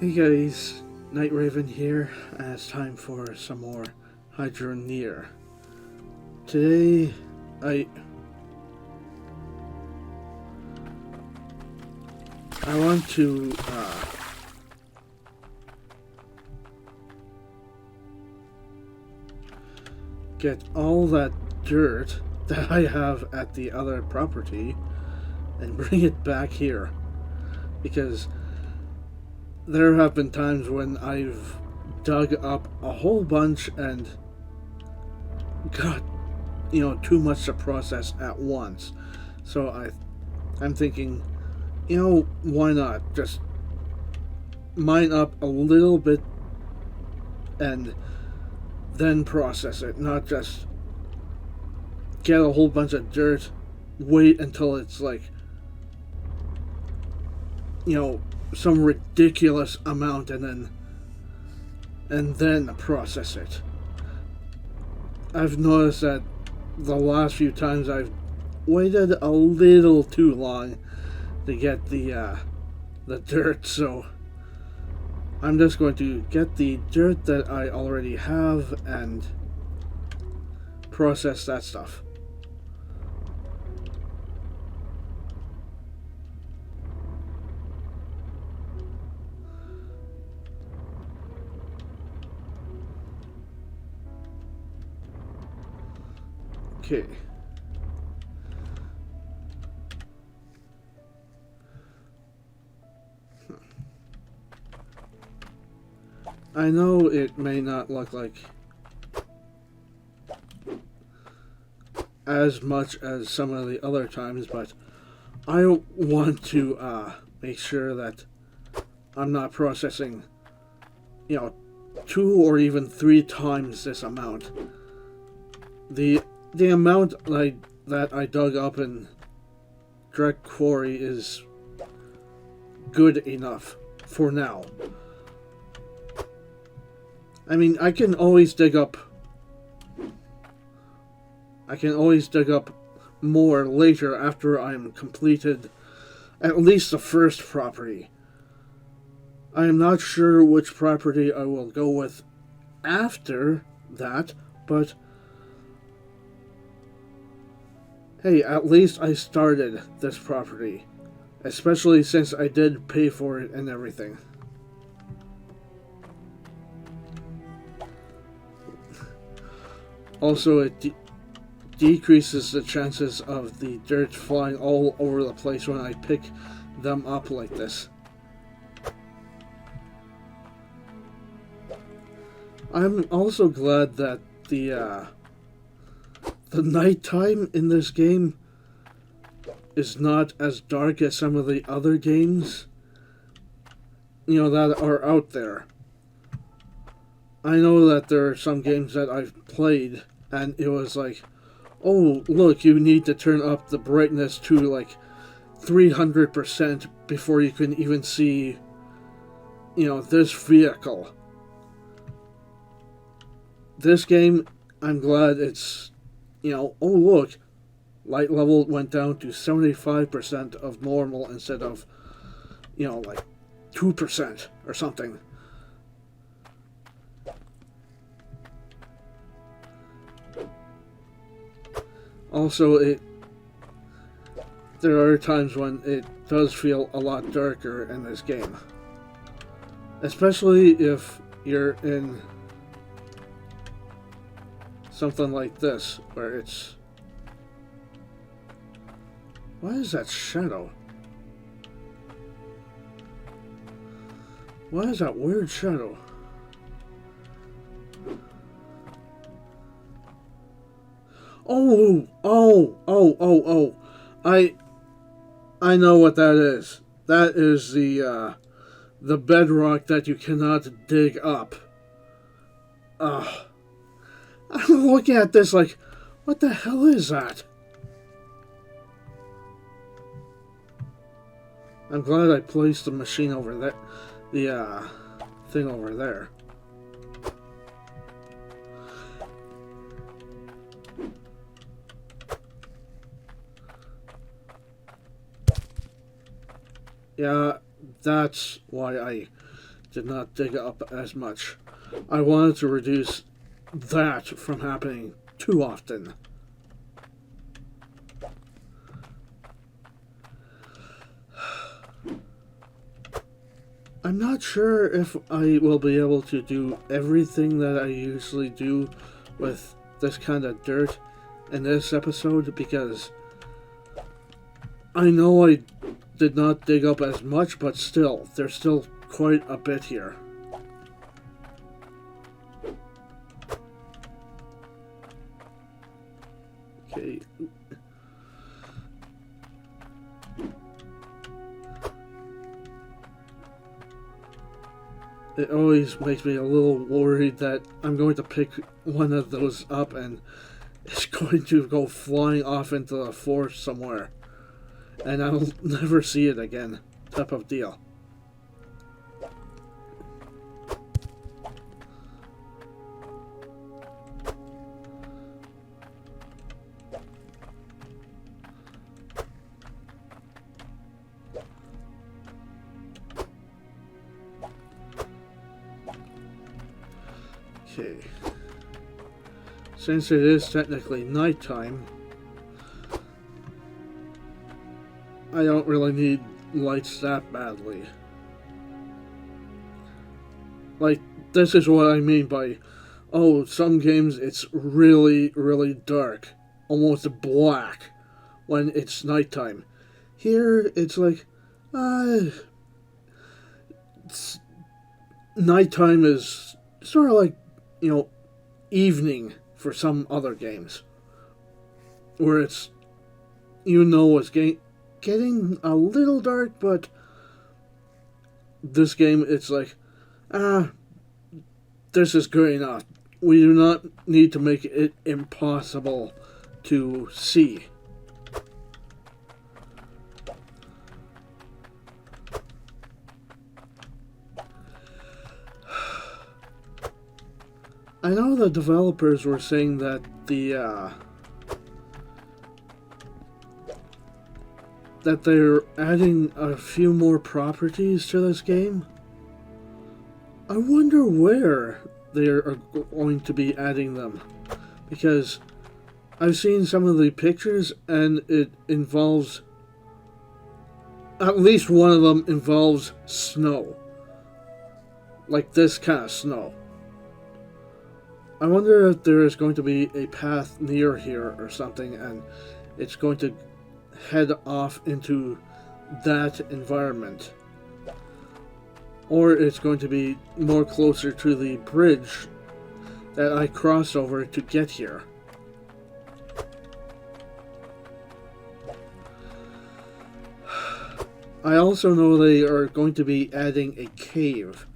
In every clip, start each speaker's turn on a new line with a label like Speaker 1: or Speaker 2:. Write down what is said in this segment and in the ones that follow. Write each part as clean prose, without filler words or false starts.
Speaker 1: Hey guys, Night Raven here, and it's time for some more Hydroneer. Today, I want to get all that dirt that I have at the other property and bring it back here, because there have been times when I've dug up a whole bunch and got, too much to process at once. So I'm thinking, why not just mine up a little bit and then process it, not just get a whole bunch of dirt, wait until it's like, some ridiculous amount and then process it. I've noticed that the last few times I've waited a little too long to get the dirt, so I'm just going to get the dirt that I already have and process that stuff. Okay. I know it may not look like as much as some of the other times, but I want to make sure that I'm not processing, 2 or even 3 times this amount. The amount that I dug up in direct quarry is good enough for now. I mean, I can always dig up more later after I'm completed at least the first property. I am not sure which property I will go with after that, but hey, at least I started this property, especially since I did pay for it and everything. Also, it decreases the chances of the dirt flying all over the place when I pick them up like this. I'm also glad that the nighttime in this game is not as dark as some of the other games, that are out there. I know that there are some games that I've played and it was like, oh, look, you need to turn up the brightness to like 300% before you can even see, this vehicle. This game, I'm glad it's, oh look, light level went down to 75% of normal instead of, like 2% or something. Also, there are times when it does feel a lot darker in this game. Especially if you're in something like this, where it's... What is that shadow? What is that weird shadow? Oh! I know what that is. That is the bedrock that you cannot dig up. I'm looking at this like, what the hell is that? I'm glad I placed the machine over there. The thing over there. Yeah, that's why I did not dig up as much. I wanted to reduce that from happening too often. I'm not sure if I will be able to do everything that I usually do with this kind of dirt in this episode, because I know I did not dig up as much, but still, there's still quite a bit here. Okay. It always makes me a little worried that I'm going to pick one of those up and it's going to go flying off into the forest somewhere, and I'll never see it again, type of deal. Okay. Since it is technically nighttime, I don't really need lights that badly. Like, this is what I mean by, oh, some games it's really, really dark, almost black, when it's nighttime. Here, it's like, nighttime is sort of like, evening for some other games, where it's, it's getting a little dark, but this game, it's like, this is good enough. We do not need to make it impossible to see. I know the developers were saying that that they're adding a few more properties to this game. I wonder where they are going to be adding them, because I've seen some of the pictures and it involves, at least one of them involves snow, like this kind of snow. I wonder if there is going to be a path near here or something, and it's going to head off into that environment. Or it's going to be more closer to the bridge that I cross over to get here. I also know they are going to be adding a cave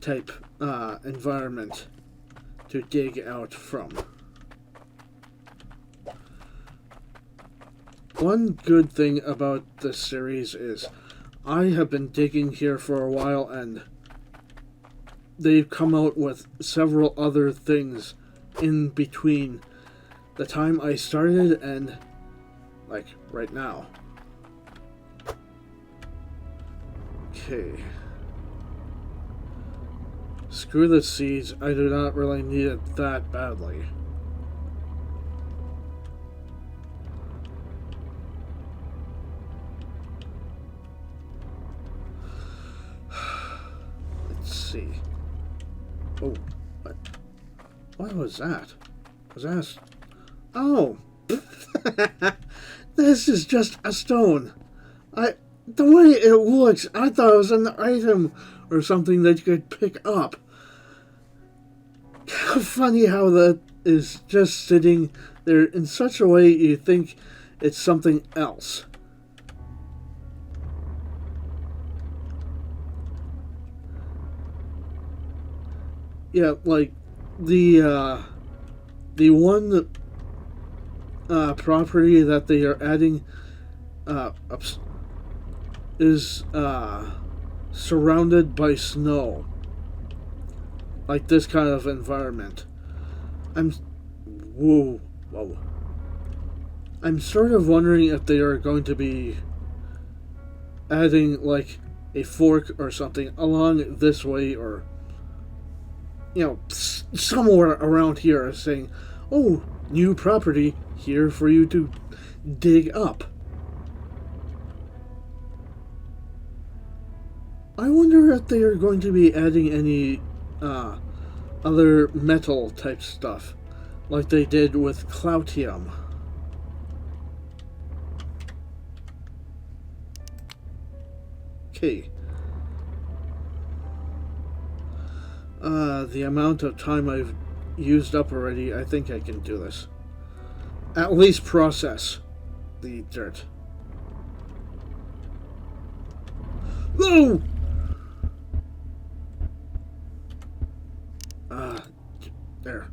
Speaker 1: type environment to dig out from. One good thing about this series is I have been digging here for a while, and they've come out with several other things in between the time I started and like right now. Okay. Screw the seeds, I do not really need it that badly. Let's see. Oh, what was that? Was that oh! This is just a stone. The way it looks, I thought it was an item or something that you could pick up. Funny how that is just sitting there in such a way you think it's something else. Yeah, like the one property that they are adding is surrounded by snow. Like this kind of environment. Whoa. I'm sort of wondering if they are going to be adding like a fork or something along this way, or somewhere around here, saying, "Oh, new property here for you to dig up." I wonder if they are going to be adding any other metal type stuff, like they did with Cloutium. Okay. The amount of time I've used up already, I think I can do this. At least process the dirt. No! There.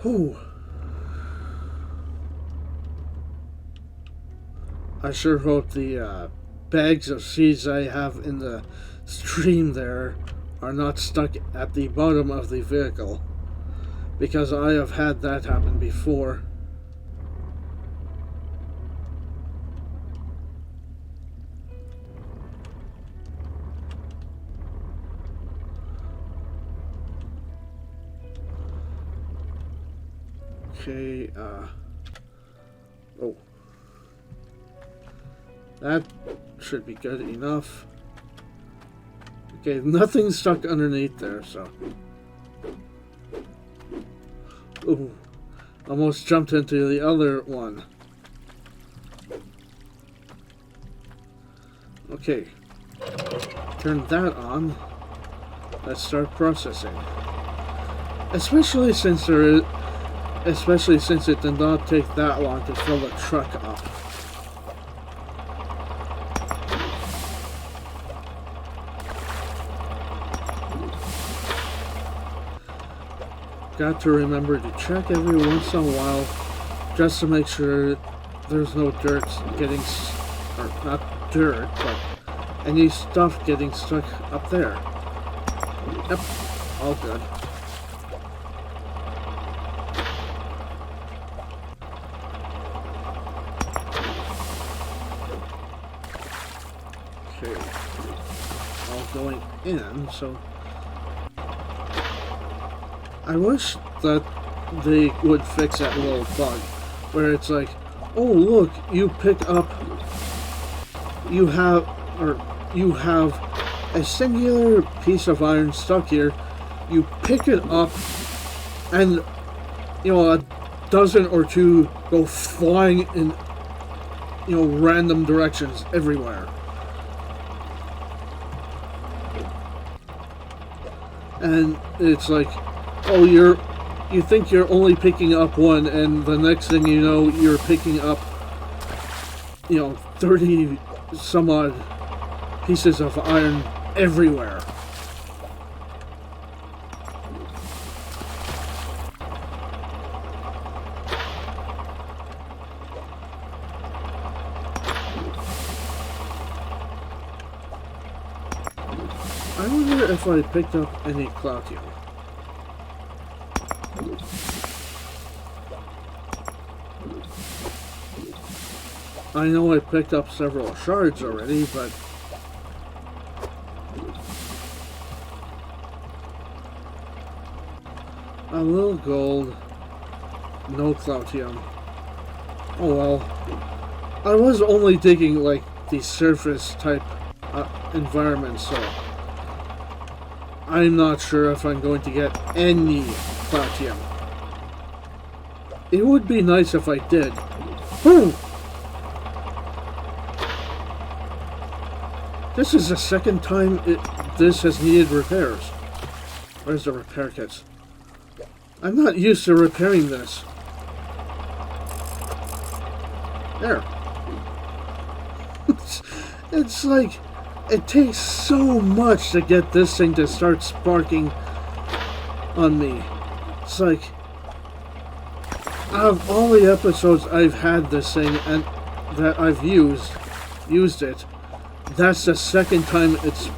Speaker 1: Whew. I sure hope the bags of seeds I have in the stream there are not stuck at the bottom of the vehicle, because I have had that happen before. Okay, oh. That should be good enough. Okay, nothing's stuck underneath there, so. Ooh, almost jumped into the other one. Okay, turn that on. Let's start processing. Especially since it did not take that long to fill the truck up. Got to remember to check every once in a while, just to make sure there's no dirt getting, or not dirt, but any stuff getting stuck up there. Yep, all good. Okay, all going in, so I wish that they would fix that little bug where it's like, oh look, you have a singular piece of iron stuck here, you pick it up and a dozen or two go flying in random directions everywhere. And it's like, oh, you think you're only picking up one, and the next thing you know, you're picking up 30 some odd pieces of iron everywhere. I wonder if I picked up any Cloutium. I know I picked up several shards already, but a little gold, no Cloutium. Oh well. I was only digging like the surface type environment, so I'm not sure if I'm going to get any Cloutium. It would be nice if I did. Boom! This is the second time this has needed repairs. Where's the repair kits? I'm not used to repairing this. There. It's like, it takes so much to get this thing to start sparking on me. It's like, out of all the episodes I've had this thing and that I've used it, that's the second time it's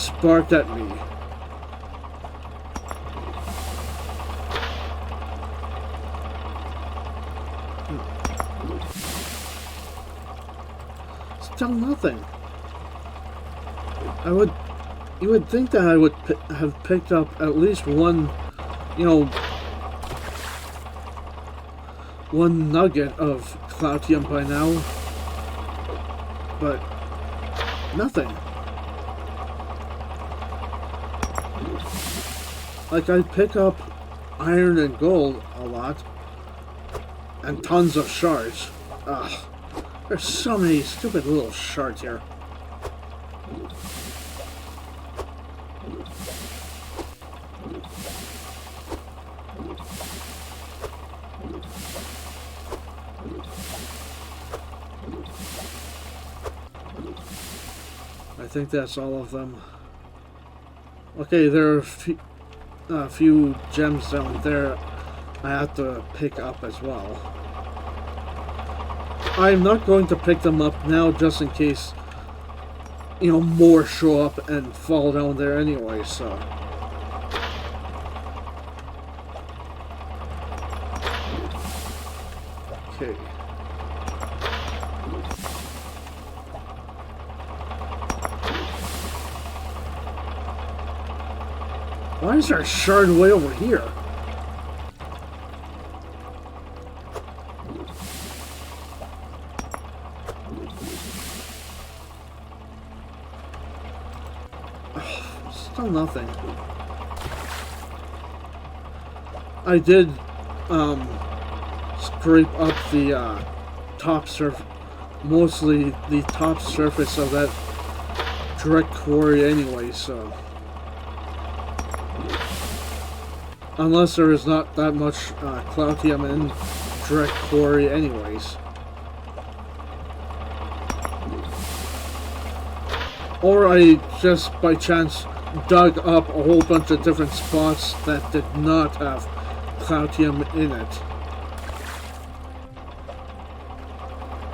Speaker 1: sparked at me. Still nothing. You would think that I would have picked up at least one, you know, one nugget of Cloutium by now, but nothing. Like, I pick up iron and gold a lot, and tons of shards. Ugh, there's so many stupid little shards here. I think that's all of them. Okay, there are a few gems down there I have to pick up as well. I'm not going to pick them up now just in case, you know, more show up and fall down there anyway, so. Okay. Why is there a shard way over here? Ugh, still nothing. I did scrape up the top surface, mostly the top surface of that direct quarry anyway, so. Unless there is not that much Cloutium in direct quarry anyways. Or I just by chance dug up a whole bunch of different spots that did not have Cloutium in it.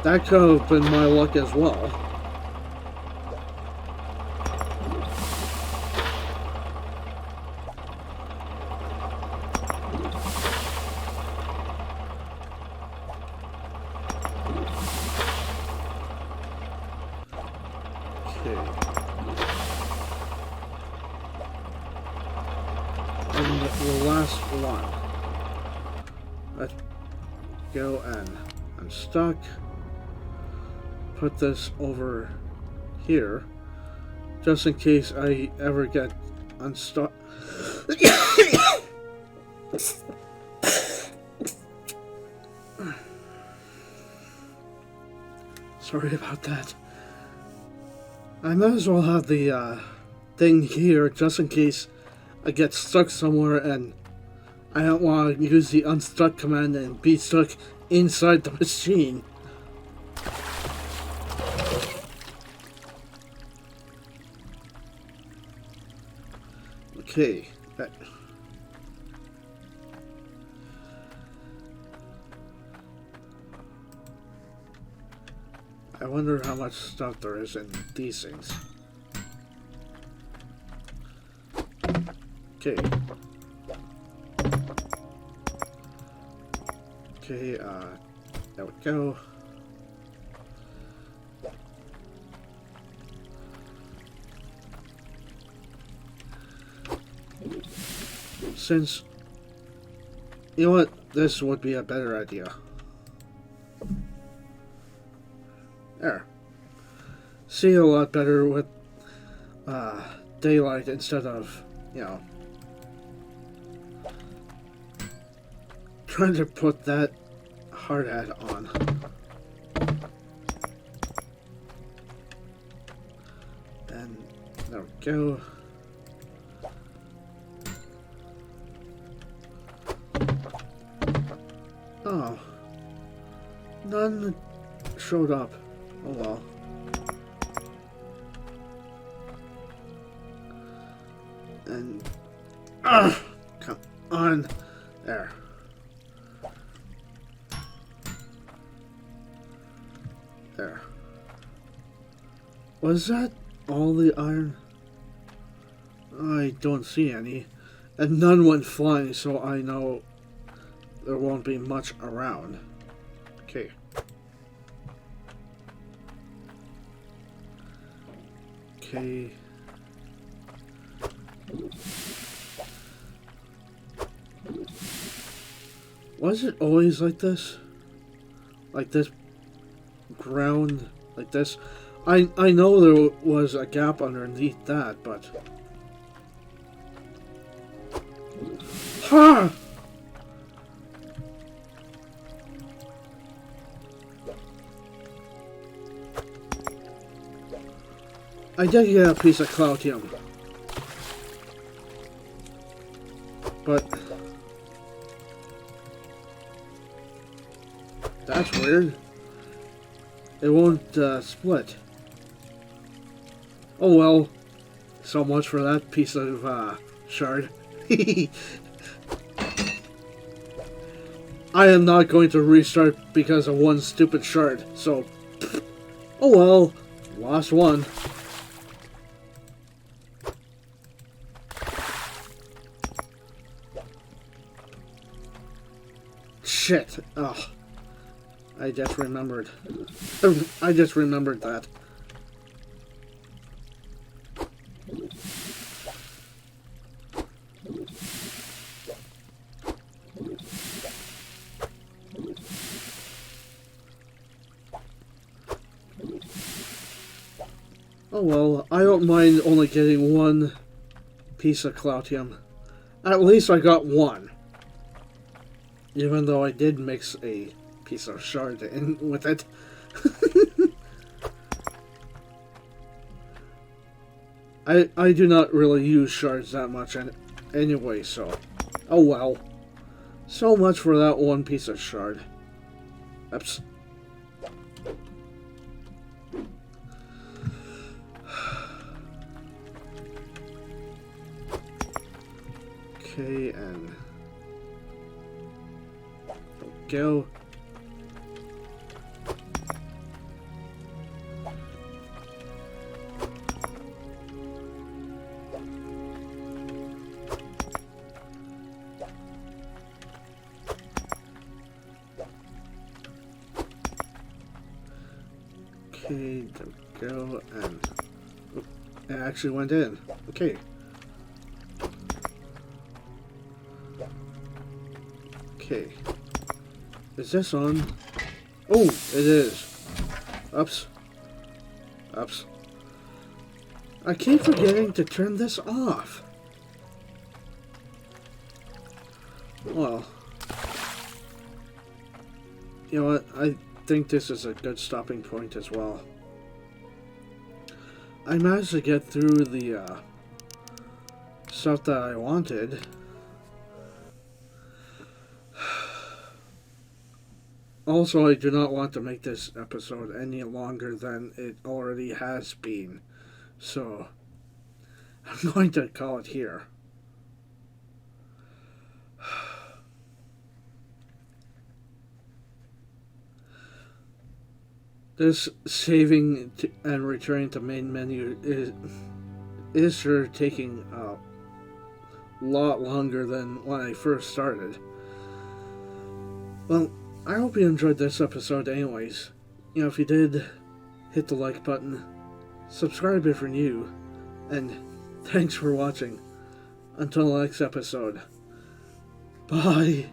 Speaker 1: That could have been my luck as well. And the last one. Let's go and unstuck. Put this over here, just in case I ever get unstuck. Sorry about that. I might as well have the thing here just in case I get stuck somewhere and I don't want to use the unstuck command and be stuck inside the machine. Okay. I wonder how much stuff there is in these things. Okay. Okay, there we go. Since, you know what, this would be a better idea. There. See a lot better with daylight instead of, you know, trying to put that hard hat on. And there we go. Oh, none showed up. Oh well. And come on, there. There. Was that all the iron? I don't see any, and none went flying, so I know there won't be much around. Okay. Okay. Was it always like this? Like this ground, like this? I know there was a gap underneath that, but... Ha! I did get a piece of cloutium. But... that's weird. It won't split. Oh well. So much for that piece of shard. I am not going to restart because of one stupid shard, so... oh well. Lost one. Shit. Ugh. I just remembered. I just remembered that. Oh well, I don't mind only getting one piece of cloutium. At least I got one. Even though I did mix a piece of shard in with it. I do not really use shards that much anyway, so... oh well. So much for that one piece of shard. Oops. Okay, and... go. Okay, there we go, and oh, it actually went in. Okay. Okay. Is this on? Oh, it is. Oops. Oops. I keep forgetting to turn this off. Well. You know what? I think this is a good stopping point as well. I managed to get through the stuff that I wanted. Also, I do not want to make this episode any longer than it already has been, so I'm going to call it here. This saving and returning to main menu is sure taking a lot longer than when I first started. Well, I hope you enjoyed this episode anyways. You know, if you did, hit the like button, subscribe if you're new, and thanks for watching. Until the next episode. Bye!